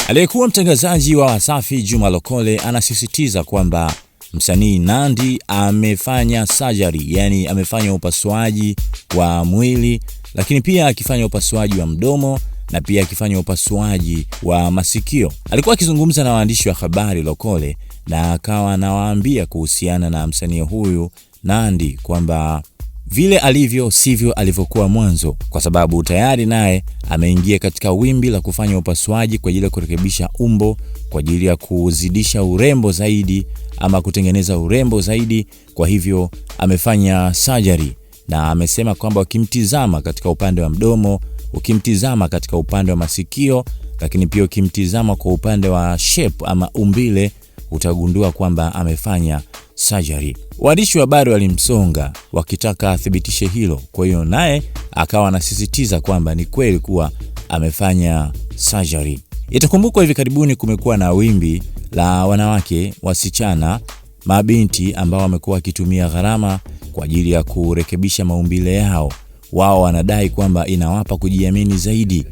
Aliyekuwa mtangazaji wa Wasafi Juma Lokole anasisitiza kwamba msanii Nandy amefanya surgery, yani amefanya upasuaji wa mwili, lakini pia akifanya upasuaji wa mdomo na pia akifanya upasuaji wa masikio. Alikuwa akizungumza na waandishi wa habari Lokole na akawa anawaambia kuhusiana na msanii huyu Nandy kwamba vile alivyo sivyo alivyokuwa mwanzo, kwa sababu tayari naye ameingia katika wimbi la kufanya upasuaji kwa ajili ya kurekebisha umbo, kwa ajili ya kuzidisha urembo zaidi ama kutengeneza urembo zaidi. Kwa hivyo amefanya surgery, na amesema kwamba ukimtizama katika upande wa mdomo, ukimtizama katika upande wa masikio, lakini pia ukimtizama kwa upande wa shape ama umbile, utagundua kwamba amefanya surgery. Waandishi wa habari walimsonga wakitaka athibitishe hilo. Kwa hiyo naye akawa anasisitiza kwamba ni kweli kuwa amefanya surgery. Itakumbukwa hivi karibuni kumekuwa na wimbi la wanawake, wasichana, mabinti ambao wamekuwa wakitumia gharama kwa ajili ya kurekebisha maumbile yao. Wao wanadai kwamba inawapa kujiamini zaidi.